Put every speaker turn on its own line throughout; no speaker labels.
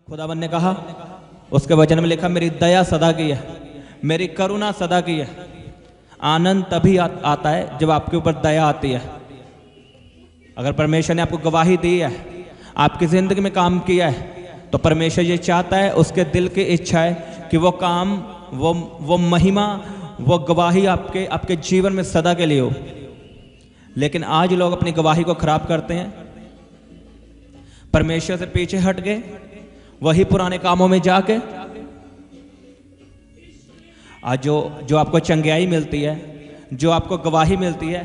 खुदावन ने कहा, उसके वचन में लिखा, मेरी दया सदा की है, मेरी करुणा सदा की है। आनंद तभी आता है जब आपके ऊपर दया आती है। अगर परमेश्वर ने आपको गवाही दी है, आपकी जिंदगी में काम किया है, तो परमेश्वर ये चाहता है, उसके दिल की इच्छा है कि वो काम, वो महिमा, वो गवाही आपके जीवन में सदा के लिए हो। लेकिन आज लोग अपनी गवाही को खराब करते हैं, परमेश्वर से पीछे हट गए, वही पुराने कामों में जाके। आज जो आपको चंगियाई मिलती है, जो आपको गवाही मिलती है,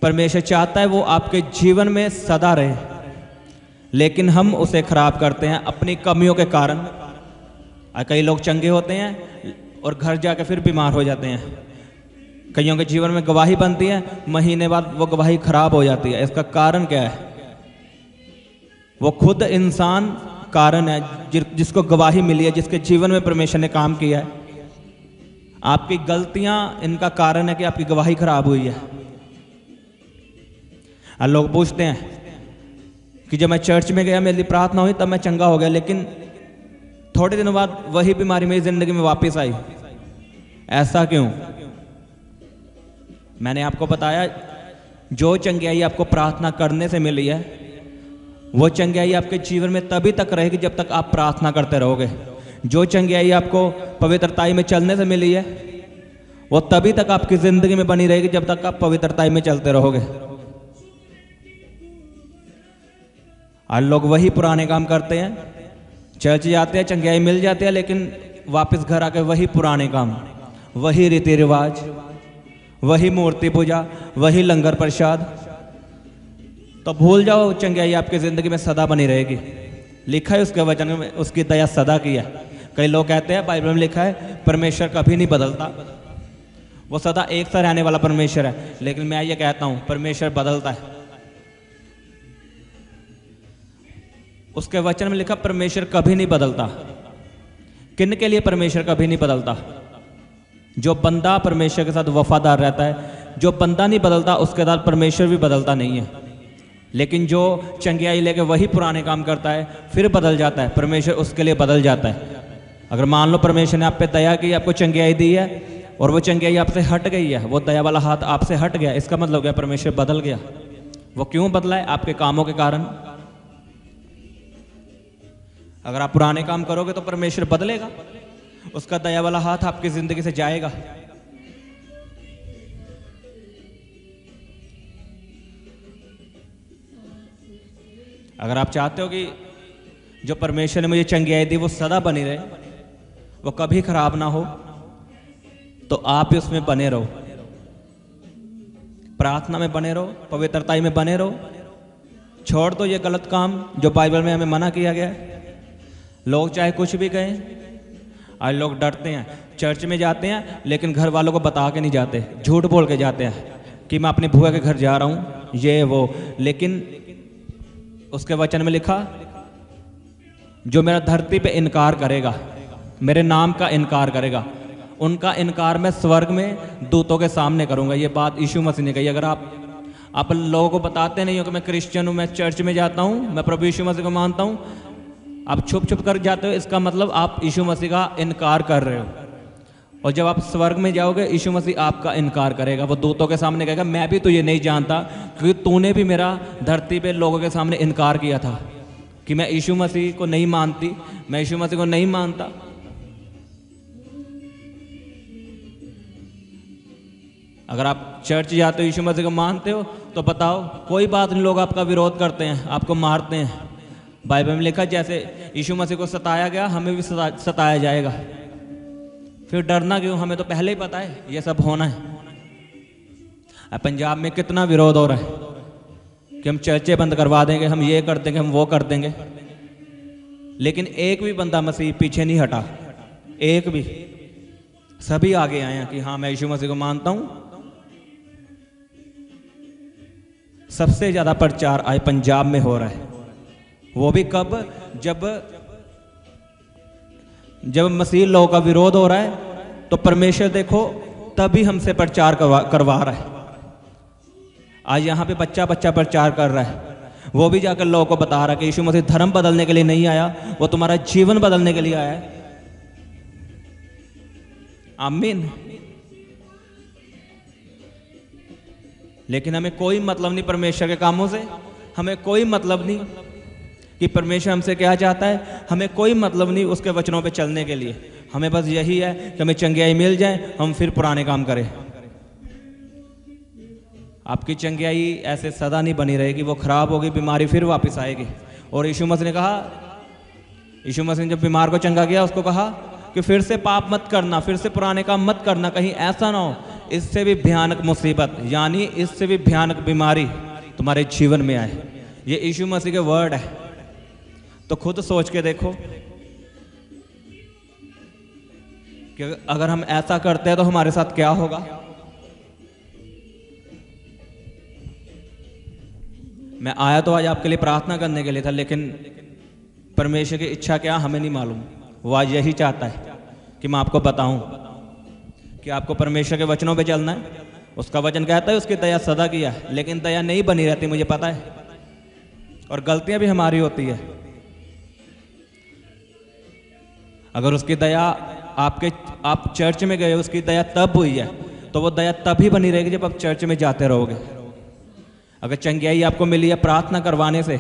परमेश्वर चाहता है वो आपके जीवन में सदा रहे, लेकिन हम उसे खराब करते हैं अपनी कमियों के कारण। कई लोग चंगे होते हैं और घर जाके फिर बीमार हो जाते हैं। कईयों के जीवन में गवाही बनती है, महीने बाद वो गवाही खराब हो जाती है। इसका कारण क्या है? वो खुद इंसान कारण है, जिसको गवाही मिली है, जिसके जीवन में परमेश्वर ने काम किया है। आपकी गलतियां इनका कारण है कि आपकी गवाही खराब हुई है। और लोग पूछते हैं कि जब मैं चर्च में गया, मेरी प्रार्थना हुई, तब मैं चंगा हो गया, लेकिन थोड़े दिनों बाद वही बीमारी मेरी जिंदगी में वापस आई। ऐसा क्यों? मैंने आपको बताया, जो चंगियाई आपको प्रार्थना करने से मिली है, वो चंगियाई आपके जीवन में तभी तक रहेगी जब तक आप प्रार्थना करते रहोगे। जो चंगियाई आपको पवित्रताई में चलने से मिली है, वो तभी तक आपकी जिंदगी में बनी रहेगी जब तक आप पवित्रताई में चलते रहोगे। आज लोग वही पुराने काम करते हैं, चर्च जाते हैं, चंगियाई मिल जाती है, लेकिन वापस घर आके वही पुराने काम, वही रीति रिवाज, वही मूर्ति पूजा, वही लंगर प्रसाद। तो भूल जाओ, चंगियाई आपकी जिंदगी में सदा बनी रहेगी। लिखा है उसके वचन में, उसकी दया सदा की है। कई लोग कहते हैं, बाइबल में लिखा है, परमेश्वर कभी नहीं बदलता, वो सदा एक सा रहने वाला परमेश्वर है। लेकिन मैं ये कहता हूं, परमेश्वर बदलता है। उसके वचन में लिखा, परमेश्वर कभी नहीं बदलता। किन के लिए परमेश्वर कभी नहीं बदलता? जो बंदा परमेश्वर के साथ वफादार रहता है। जो बंदा नहीं बदलता, उसके साथ परमेश्वर भी बदलता नहीं है। लेकिन जो चंगियाई लेके वही पुराने काम करता है, फिर बदल जाता है, परमेश्वर उसके लिए बदल जाता है। अगर मान लो परमेश्वर ने आप पे दया की, आपको चंगियाई दी है, और वो चंगियाई आपसे हट गई है, वो दया वाला हाथ आपसे हट गया, इसका मतलब क्या? परमेश्वर बदल गया। वो क्यों बदला है? आपके कामों के कारण। अगर आप पुराने काम करोगे तो परमेश्वर बदलेगा, उसका दया वाला हाथ आपकी जिंदगी से जाएगा। अगर आप चाहते हो कि जो परमेश्वर ने मुझे चंगियाई दी वो सदा बनी रहे, वो कभी खराब ना हो, तो आप भी उसमें बने रहो, प्रार्थना में बने रहो, पवित्रताई में बने रहो। छोड़ दो ये गलत काम जो बाइबल में हमें मना किया गया है। लोग चाहे कुछ भी कहें, आज लोग डरते हैं, चर्च में जाते हैं लेकिन घर वालों को बता के नहीं जाते, झूठ बोल के जाते हैं कि मैं अपनी बुआ के घर जा रहा हूँ, ये वो। लेकिन उसके वचन में लिखा, जो मेरा धरती पे इनकार करेगा, मेरे नाम का इनकार करेगा, उनका इनकार मैं स्वर्ग में दूतों के सामने करूंगा। ये बात यीशु मसीह ने कही। अगर आप लोगों को बताते नहीं हो कि मैं क्रिश्चियन हूँ, मैं चर्च में जाता हूँ, मैं प्रभु यीशु मसीह को मानता हूँ, आप छुप छुप कर जाते हो, इसका मतलब आप यीशु मसीह का इनकार कर रहे हो। और जब आप स्वर्ग में जाओगे, यीशु मसीह आपका इनकार करेगा, वो दूतों के सामने कहेगा, मैं भी तुझे नहीं जानता, क्योंकि तूने भी मेरा धरती पे लोगों के सामने इनकार किया था कि मैं यीशु मसीह को नहीं मानती, मैं यीशु मसीह को नहीं मानता। अगर आप चर्च जाते हो, यीशु मसीह को मानते हो, तो बताओ, कोई बात नहीं, लोग आपका विरोध करते हैं, आपको मारते हैं। बाइबल में लिखा, जैसे यीशु मसीह को सताया गया, हमें भी सताया जाएगा। फिर डरना क्यों? हमें तो पहले ही पता है ये सब होना है। पंजाब में कितना विरोध हो रहा है कि हम चर्चे बंद करवा देंगे, हम ये कर देंगे, हम वो कर देंगे। लेकिन एक भी बंदा मसीह पीछे नहीं हटा, एक भी। सभी आगे आए हैं कि हाँ, मैं यीशु मसीह को मानता हूं। सबसे ज्यादा प्रचार आज पंजाब में हो रहा है। वो भी कब? जब मसीह लोगों का विरोध हो रहा है, तो परमेश्वर देखो तभी हमसे प्रचार करवा रहा है। आज यहाँ पे बच्चा प्रचार कर रहा है, वो भी जाकर लोगों को बता रहा कि यीशु मसीह धर्म बदलने के लिए नहीं आया, वो तुम्हारा जीवन बदलने के लिए आया है। आमीन। लेकिन हमें कोई मतलब नहीं परमेश्वर के कामों से, हमें कोई मतलब नहीं कि परमेश्वर हमसे क्या चाहता है, हमें कोई मतलब नहीं उसके वचनों पे चलने के लिए। हमें बस यही है कि हमें चंगियाई मिल जाए, हम फिर पुराने काम करें। आपकी चंगियाई ऐसे सदा नहीं बनी रहेगी, वो खराब होगी, बीमारी फिर वापस आएगी। और यीशु मसीह ने कहा, यीशु मसीह ने जब बीमार को चंगा किया उसको कहा कि फिर से पाप मत करना, फिर से पुराने काम मत करना, कहीं ऐसा ना हो इससे भी भयानक मुसीबत यानी इससे भी भयानक बीमारी तुम्हारे जीवन में आए। ये यीशु मसीह के वर्ड है। तो खुद सोच के देखो कि अगर हम ऐसा करते हैं तो हमारे साथ क्या होगा। मैं आया तो आज आपके लिए प्रार्थना करने के लिए था, लेकिन परमेश्वर की इच्छा क्या हमें नहीं मालूम। वो आज यही चाहता है कि मैं आपको बताऊं कि आपको परमेश्वर के वचनों पे चलना है। उसका वचन कहता है उसकी दया सदा की है, लेकिन दया नहीं बनी रहती, मुझे पता है, और गलतियां भी हमारी होती है। अगर उसकी दया आप चर्च में गए, उसकी दया तब हुई है तो वो दया तभी बनी रहेगी जब आप चर्च में जाते रहोगे। अगर चंगियाई आपको मिली है प्रार्थना करवाने से,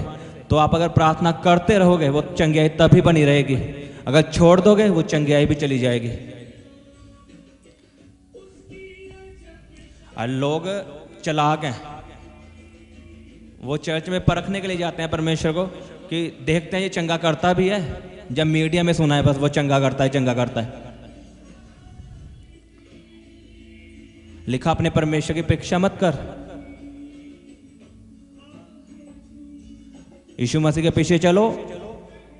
तो आप अगर प्रार्थना करते रहोगे वो चंगियाई तभी बनी रहेगी। अगर छोड़ दोगे वो चंगियाई भी चली जाएगी। और लोग चालाक हैं, वो चर्च में परखने के लिए जाते हैं परमेश्वर को कि देखते हैं ये चंगा करता भी है। जब मीडिया में सुना है बस वो चंगा करता है, चंगा करता है। लिखा अपने परमेश्वर की परीक्षा मत कर। यीशु मसीह के पीछे चलो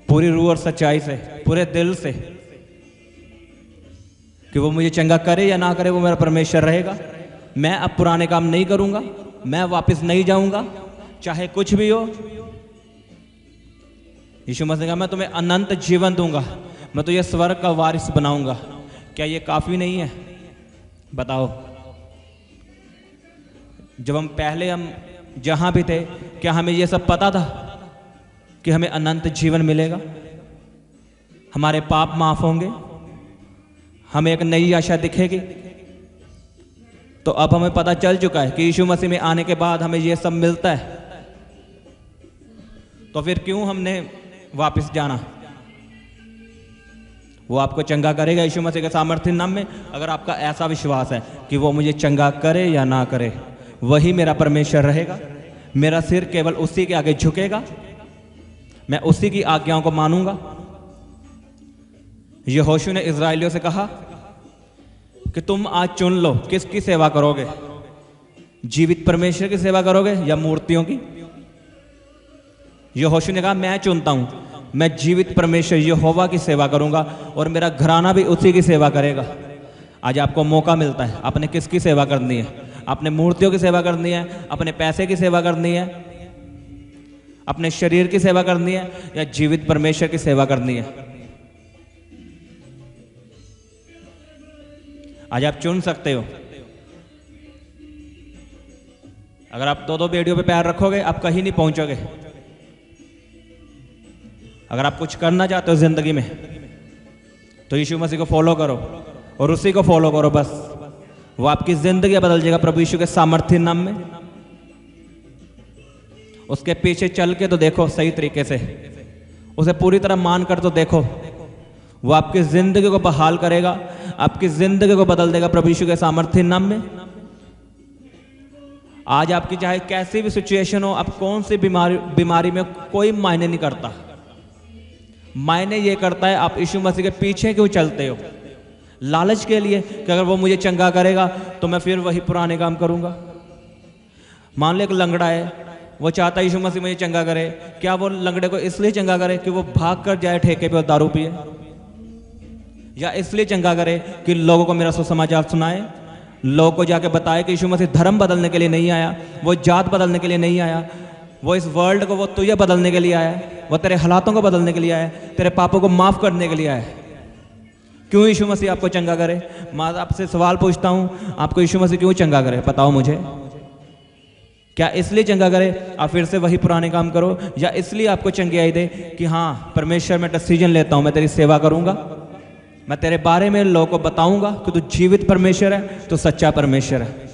पूरी रूह और सच्चाई से, पूरे दिल से, कि वो मुझे चंगा करे या ना करे वो मेरा परमेश्वर रहेगा। मैं अब पुराने काम नहीं करूंगा, मैं वापस नहीं जाऊंगा, चाहे कुछ भी हो। यीशु मसीह का मैं तुम्हें अनंत जीवन दूंगा, मैं तुझे स्वर्ग का वारिस बनाऊंगा। क्या ये काफी नहीं है? बताओ। जब हम जहां भी थे, क्या हमें ये सब पता था कि हमें अनंत जीवन मिलेगा, हमारे पाप माफ होंगे, हमें एक नई आशा दिखेगी? तो अब हमें पता चल चुका है कि यीशु मसीह में आने के बाद हमें ये सब मिलता है। तो फिर क्यों हमने वापस जाना? वो आपको चंगा करेगा यीशु मसीह के सामर्थ्य नाम में, अगर आपका ऐसा विश्वास है कि वो मुझे चंगा करे या ना करे, वही मेरा परमेश्वर रहेगा। मेरा सिर केवल उसी के आगे झुकेगा, मैं उसी की आज्ञाओं को मानूंगा। यहोशू ने इजराइलियों से कहा कि तुम आज चुन लो किसकी सेवा करोगे, जीवित परमेश्वर की सेवा करोगे या मूर्तियों की। यहोशू ने कहा मैं चुनता हूं, मैं जीवित परमेश्वर यहोवा की सेवा करूंगा और मेरा घराना भी उसी की सेवा करेगा। आज आपको मौका मिलता है, आपने किसकी सेवा करनी है? अपने मूर्तियों की सेवा करनी है, अपने पैसे की सेवा करनी है, अपने शरीर की सेवा करनी है, या जीवित परमेश्वर की सेवा करनी है? आज आप चुन सकते हो। अगर आप दो बेड़ियों पे पैर रखोगे आप कहीं नहीं पहुंचोगे। अगर आप कुछ करना चाहते हो जिंदगी में तो यीशु मसीह को फॉलो करो और उसी को फॉलो करो, बस वो आपकी जिंदगी बदल जाएगा प्रभु यीशु के सामर्थ्य नाम में। उसके पीछे चल के तो देखो सही तरीके से, उसे पूरी तरह मान कर तो देखो, वो आपकी जिंदगी को बहाल करेगा, आपकी जिंदगी को बदल देगा प्रभु यीशु के सामर्थ्य नाम में। आज आपकी चाहे कैसी भी सिचुएशन हो, आप कौन सी बीमारी में, कोई मायने नहीं करता। मायने ये करता है आप यीशु मसीह के पीछे क्यों चलते हो। लालच के लिए कि अगर वो मुझे चंगा करेगा तो मैं फिर वही पुराने काम करूंगा। मान लो एक लंगड़ा है, वो चाहता है यीशु मसीह मुझे चंगा करे। क्या वो लंगड़े को इसलिए चंगा करे कि वो भाग कर जाए ठेके पे और दारू पिए, या इसलिए चंगा करे कि लोगों को मेरा सुसमाचार सुनाए, लोगों को जाके बताए कि यीशु मसीह धर्म बदलने के लिए नहीं आया, वो जात बदलने के लिए नहीं आया, वो इस वर्ल्ड को, वो तुझे बदलने के लिए आया है, वो तेरे हालातों को बदलने के लिए आया है, तेरे पापों को माफ करने के लिए आया है। क्यों यीशु मसीह आपको चंगा करे? मैं आपसे सवाल पूछता हूं, आपको यीशु मसीह क्यों चंगा करे? बताओ मुझे। क्या इसलिए चंगा करे आप फिर से वही पुराने काम करो, या इसलिए आपको चंगियाई दे कि हाँ परमेश्वर मैं डिसीजन लेता हूँ, मैं तेरी सेवा करूँगा, मैं तेरे बारे में लोगों को बताऊँगा कि तू जीवित परमेश्वर है, तो सच्चा परमेश्वर है।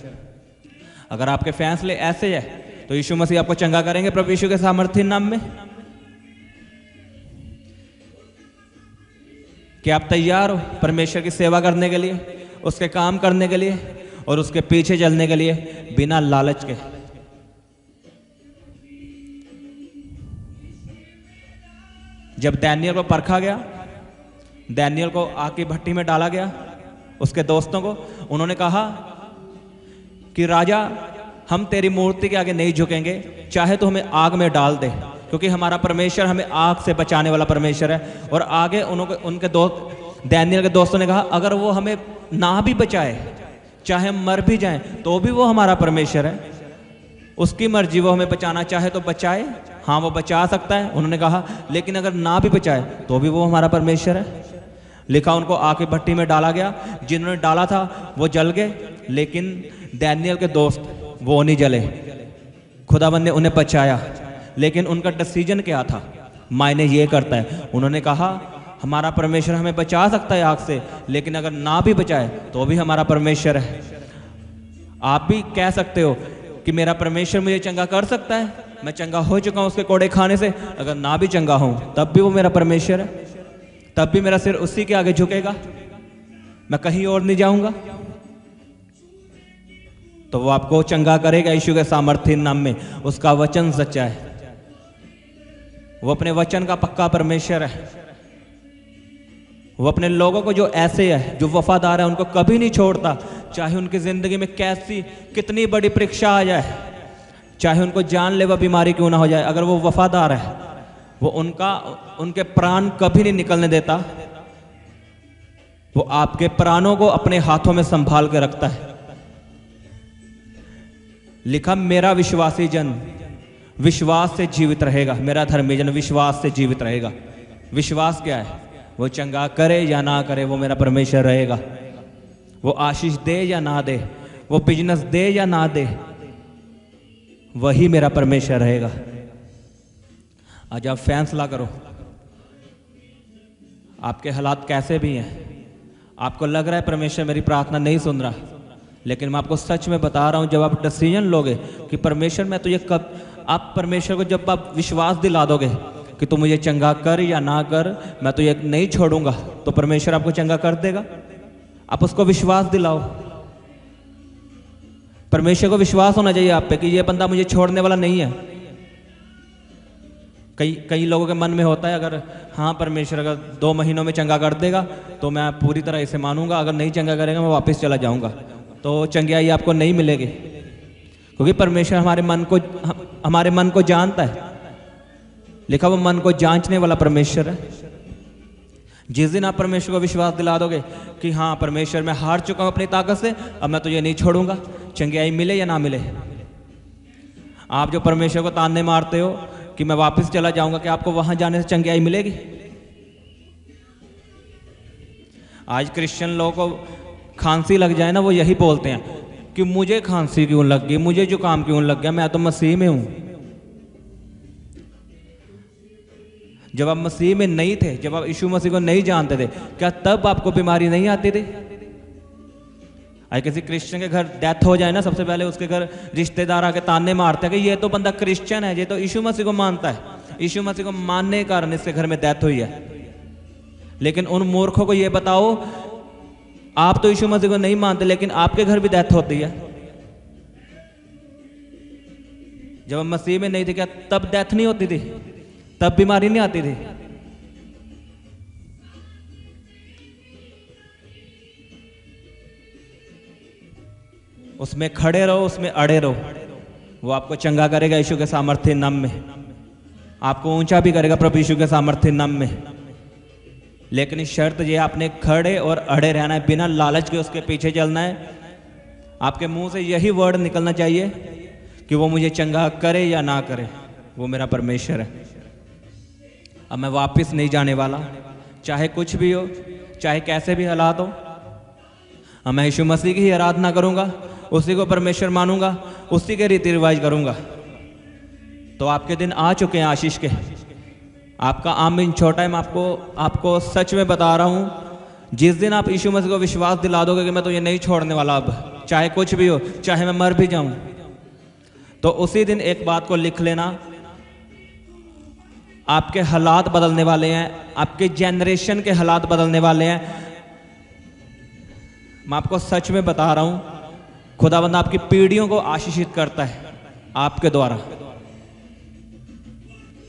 अगर आपके फैसले ऐसे है तो यीशु मसीह आपको चंगा करेंगे प्रभु यीशु के सामर्थ्य नाम में। क्या आप तैयार हो परमेश्वर की सेवा करने के लिए, उसके काम करने के लिए और उसके पीछे चलने के लिए बिना लालच के? जब दानियल को परखा गया, दानियल को आग की भट्टी में डाला गया, उसके दोस्तों को उन्होंने कहा कि राजा हम तेरी मूर्ति के आगे नहीं झुकेंगे, चाहे तो हमें आग में डाल दे, क्योंकि हमारा परमेश्वर हमें आग से बचाने वाला परमेश्वर है। और आगे उनके दोस्त दानियल के दोस्तों ने कहा अगर वो हमें ना भी बचाए, चाहे हम मर भी जाएं, तो भी वो हमारा परमेश्वर है, उसकी मर्जी, वो हमें बचाना चाहे तो बचाए। हाँ वो बचा सकता है, उन्होंने कहा, लेकिन अगर ना भी बचाए तो भी वो हमारा परमेश्वर है। लिखा उनको आग की भट्टी में डाला गया, जिन्होंने डाला था वो जल गए, लेकिन दानियल के दोस्त वो नहीं जले, खुदावंद ने उन्हें बचाया। लेकिन उनका डिसीजन क्या था, मायने ये करता है। उन्होंने कहा हमारा परमेश्वर हमें बचा सकता है आग से, लेकिन अगर ना भी बचाए तो भी हमारा परमेश्वर है। आप भी कह सकते हो कि मेरा परमेश्वर मुझे चंगा कर सकता है, मैं चंगा हो चुका हूं उसके कोड़े खाने से, अगर ना भी चंगा हूं तब भी वो मेरा परमेश्वर है, तब भी मेरा सिर उसी के आगे झुकेगा, मैं कहीं और नहीं जाऊंगा। तो वो आपको चंगा करेगा यीशु के सामर्थ्य नाम में। उसका वचन सच्चा है, वो अपने वचन का पक्का परमेश्वर है। वो अपने लोगों को जो ऐसे है, जो वफादार है, उनको कभी नहीं छोड़ता, चाहे उनकी जिंदगी में कैसी कितनी बड़ी परीक्षा आ जाए, चाहे उनको जानलेवा बीमारी क्यों ना हो जाए, अगर वो वफादार है वो उनके प्राण कभी नहीं निकलने देता। वो आपके प्राणों को अपने हाथों में संभाल के रखता है। लिखा मेरा विश्वासी जन विश्वास से जीवित रहेगा, मेरा धर्मी जन विश्वास से जीवित रहेगा। विश्वास क्या है, वो चंगा करे या ना करे वो मेरा परमेश्वर रहेगा, वो आशीष दे या ना दे, वो बिजनेस दे या ना दे, वही मेरा परमेश्वर रहेगा। आज आप फैसला करो, आपके हालात कैसे भी हैं, आपको लग रहा है परमेश्वर मेरी प्रार्थना नहीं सुन रहा, लेकिन मैं आपको सच में बता रहा हूं, जब आप डिसीजन लोगे कि परमेश्वर मैं तुझे कब, आप परमेश्वर को जब आप विश्वास दिला दोगे कि तू मुझे चंगा कर या ना कर, मैं तुझे नहीं छोड़ूंगा, तो परमेश्वर आपको चंगा कर देगा। आप उसको विश्वास दिलाओ। परमेश्वर को विश्वास होना चाहिए आप पे कि ये बंदा मुझे छोड़ने वाला नहीं है। कई लोगों के मन में होता है अगर हाँ परमेश्वर अगर 2 महीनों में चंगा कर देगा तो मैं पूरी तरह इसे मानूंगा, अगर नहीं चंगा करेगा मैं वापस चला जाऊंगा। तो चंगाई आपको नहीं मिलेगी, क्योंकि परमेश्वर हमारे मन को जानता है। लिखा वो मन को जांचने वाला परमेश्वर है। जिस दिन आप परमेश्वर को विश्वास दिला दोगे कि हाँ परमेश्वर मैं हार चुका हूं अपनी ताकत से, अब मैं तुझे नहीं छोड़ूंगा, चंगाई मिले या ना मिले। आप जो परमेश्वर को ताने मारते हो कि मैं वापस चला जाऊंगा, कि आपको वहां जाने से चंगाई मिलेगी? आज क्रिश्चियन लोगों को खांसी लग जाए ना, वो यही बोलते हैं कि मुझे खांसी क्यों लग गई, मुझे जुकाम क्यों लग गया, मैं तो मसीह में हूं। जब आप मसीह में नहीं थे, जब आप यीशु मसीह को नहीं जानते थे, क्या तब आपको बीमारी नहीं आती थी? आज किसी क्रिश्चियन के घर डेथ हो जाए ना, सबसे पहले उसके घर रिश्तेदार आके ताने मारते हैं कि ये तो बंदा क्रिश्चियन है, ये तो यीशु मसीह को मानता है, यीशु मसीह को मानने के कारण इसके घर में डेथ हुई है। लेकिन उन मूर्खों को ये बताओ, आप तो यीशु मसीह को नहीं मानते, लेकिन आपके घर भी डेथ होती है। जब हम मसीह में नहीं थे, क्या तब डेथ नहीं होती थी? तब बीमारी नहीं आती थी? उसमें खड़े रहो, उसमें अड़े रहो, वो आपको चंगा करेगा यीशु के सामर्थ्य नाम में, आपको ऊंचा भी करेगा प्रभु यीशु के सामर्थ्य नाम में। लेकिन इस शर्त ये आपने खड़े और अड़े रहना है, बिना लालच के उसके पीछे चलना है। आपके मुंह से यही वर्ड निकलना चाहिए कि वो मुझे चंगा करे या ना करे, वो मेरा परमेश्वर है। अब मैं वापस नहीं जाने वाला, चाहे कुछ भी हो, चाहे कैसे भी हालात हो। अब मैं यीशु मसीह की ही आराधना करूंगा उसी को परमेश्वर मानूंगा, उसी के रीति रिवाज करूंगा। तो आपके दिन आ चुके हैं आशीष के। आपका आमीन छोटा है। मैं आपको सच में बता रहा हूं, जिस दिन आप यीशु मसीह को विश्वास दिला दोगे कि मैं तो ये नहीं छोड़ने वाला, अब चाहे कुछ भी हो, चाहे मैं मर भी जाऊं, तो उसी दिन एक बात को लिख लेना, आपके हालात बदलने वाले हैं, आपके जनरेशन के हालात बदलने वाले हैं। मैं आपको सच में बता रहा हूं, खुदावंद आपकी पीढ़ियों को आशीषित करता है आपके द्वारा।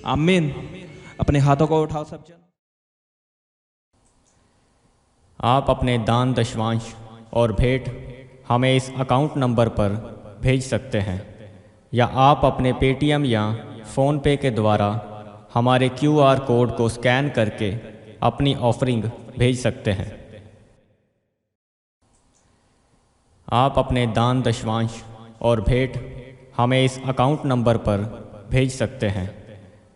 आमीन। अपने हाथों को उठाओ सब जन।
आप अपने दान दशवांश और भेंट हमें इस अकाउंट नंबर पर भेज सकते हैं, या आप अपने पेटीएम या फ़ोनपे के द्वारा हमारे QR कोड को स्कैन करके अपनी ऑफरिंग भेज सकते हैं। आप अपने दान दशवांश और भेंट हमें इस अकाउंट नंबर पर भेज सकते हैं,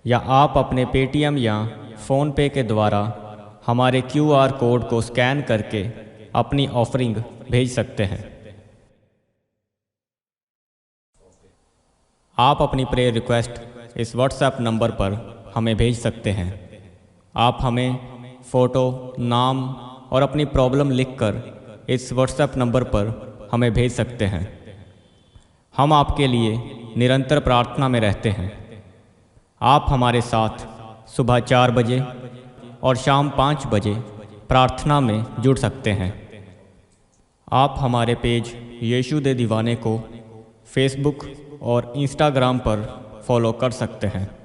या आप अपने पेटीएम या फ़ोनपे के द्वारा हमारे QR कोड को स्कैन करके अपनी ऑफरिंग भेज सकते हैं। आप अपनी प्रेयर रिक्वेस्ट इस व्हाट्सएप नंबर पर हमें भेज सकते हैं। आप हमें फ़ोटो, नाम और अपनी प्रॉब्लम लिखकर इस व्हाट्सएप नंबर पर हमें भेज सकते हैं। हम आपके लिए निरंतर प्रार्थना में रहते हैं। आप हमारे साथ सुबह 4 बजे और शाम 5 बजे प्रार्थना में जुड़ सकते हैं। आप हमारे पेज यीशु दे दीवाने को फेसबुक और इंस्टाग्राम पर फॉलो कर सकते हैं।